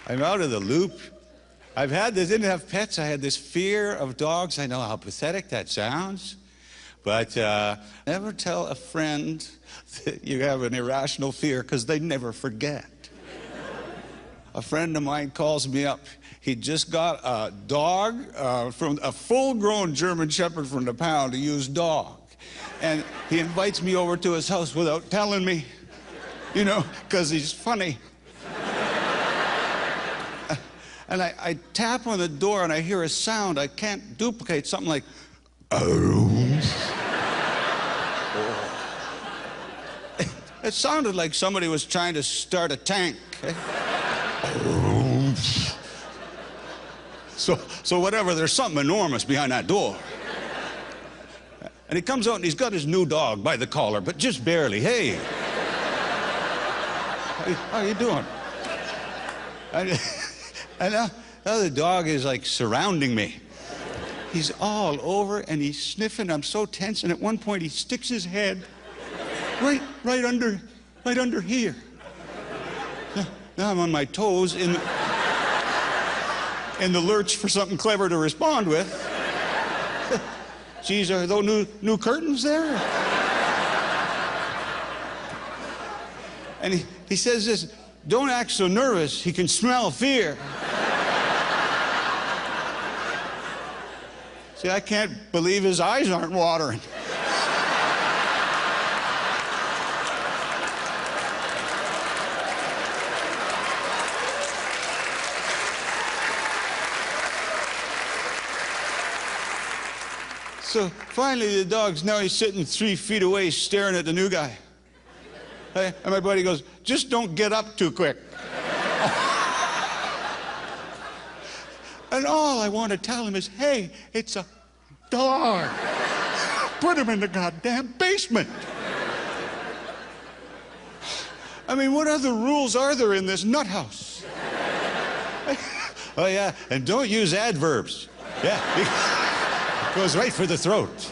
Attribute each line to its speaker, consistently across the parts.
Speaker 1: I'm out of the loop. Didn't have pets. I had this fear of dogs. I know how pathetic that sounds. But never tell a friend that you have an irrational fear, because they never forget. A friend of mine calls me up. He just got a dog from a full-grown German Shepherd from the pound, a used dog. And he invites me over to his house without telling me, you know, because he's funny. And I tap on the door and I hear a sound I can't duplicate, something like, oh. It sounded like somebody was trying to start a tank. So whatever, there's something enormous behind that door. And he comes out and he's got his new dog by the collar, but just barely. Hey, how you doing? And now the dog is like surrounding me. He's all over and he's sniffing. I'm so tense, and at one point he sticks his head right under here. Now I'm on my toes in the lurch for something clever to respond with. Geez, are those new curtains there? And he says this, don't act so nervous, he can smell fear. See, I can't believe his eyes aren't watering. So finally he's sitting 3 feet away staring at the new guy. And my buddy goes, just don't get up too quick. And all I want to tell him is, hey, it's a dog. Put him in the goddamn basement. I mean, what other rules are there in this nut house? Oh yeah, and don't use adverbs. Yeah. Goes right for the throat.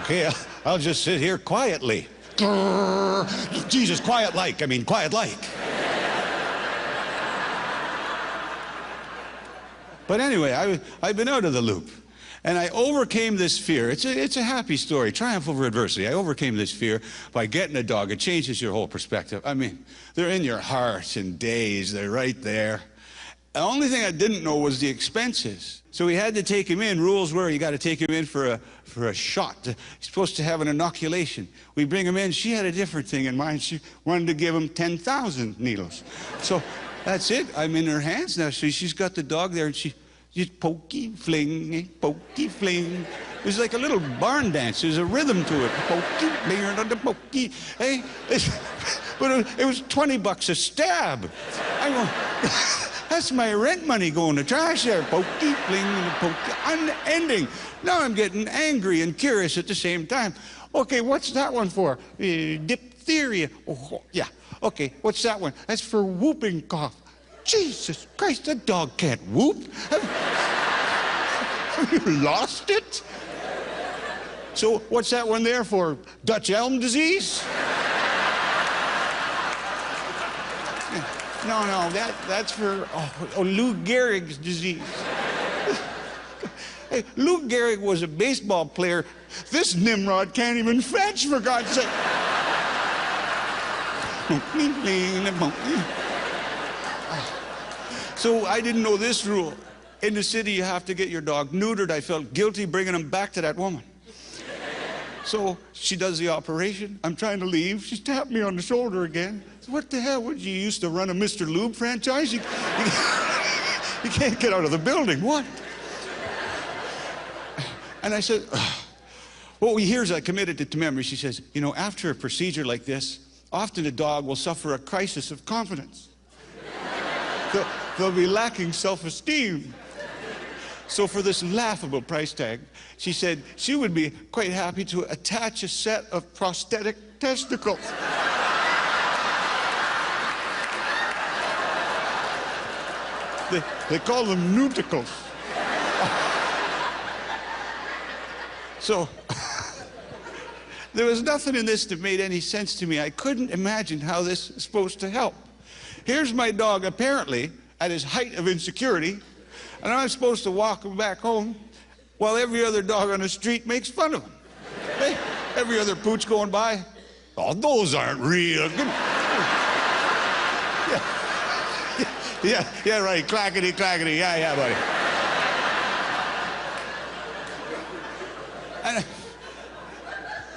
Speaker 1: Okay, I'll just sit here quietly. Jesus, quiet like. But anyway, I've been out of the loop. And I overcame this fear. It's a happy story, triumph over adversity. I overcame this fear by getting a dog. It changes your whole perspective. I mean, they're in your heart in days. They're right there. The only thing I didn't know was the expenses. So we had to take him in. Rules were you got to take him in for a shot. He's supposed to have an inoculation. We bring him in. She had a different thing in mind. She wanted to give him 10,000 needles. So that's it. I'm in her hands now. So she's got the dog there, and she's pokey, fling, pokey, fling. It was like a little barn dance. There's a rhythm to it. Pokey, fling, pokey. Hey, but it was $20 a stab. I go, that's my rent money going to trash there. Pokey, fling, pokey, unending. Now I'm getting angry and curious at the same time. Okay, what's that one for? Diphtheria. Oh, yeah. Okay, what's that one? That's for whooping cough. Jesus Christ, that dog can't whoop. Have you lost it? So what's that one there for? Dutch elm disease? No, that's for Lou Gehrig's disease. Hey, Lou Gehrig was a baseball player. This Nimrod can't even fetch, for God's sake. So I didn't know this rule. In the city, you have to get your dog neutered. I felt guilty bringing him back to that woman. So she does the operation. I'm trying to leave. She's tapped me on the shoulder again. So what the hell? What, you used to run a Mr. Lube franchise? You can't get out of the building. What? And I said, well, here's I committed it to memory. She says, you know, after a procedure like this, often a dog will suffer a crisis of confidence. They'll be lacking self-esteem. So for this laughable price tag, she said she would be quite happy to attach a set of prosthetic testicles. They call them newticles. So there was nothing in this that made any sense to me. I couldn't imagine how this is supposed to help. here's my dog apparently at his height of insecurity, and I'm supposed to walk him back home while every other dog on the street makes fun of him. Hey, every other pooch going by, oh, those aren't real. Yeah, right, clackety, clackety, yeah, buddy. And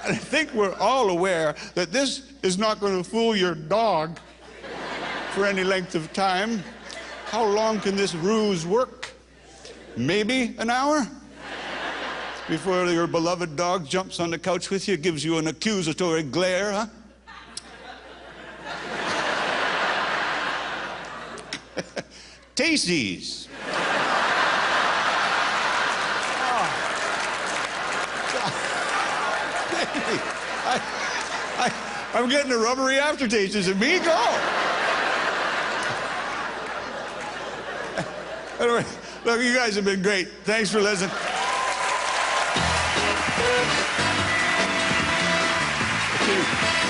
Speaker 1: I think we're all aware that this is not going to fool your dog for any length of time. How long can this ruse work? Maybe an hour? Before your beloved dog jumps on the couch with you, gives you an accusatory glare, huh? Tasties. I'm getting a rubbery aftertaste. Is it me? Go. Anyway, look, you guys have been great. Thanks for listening. Thank you.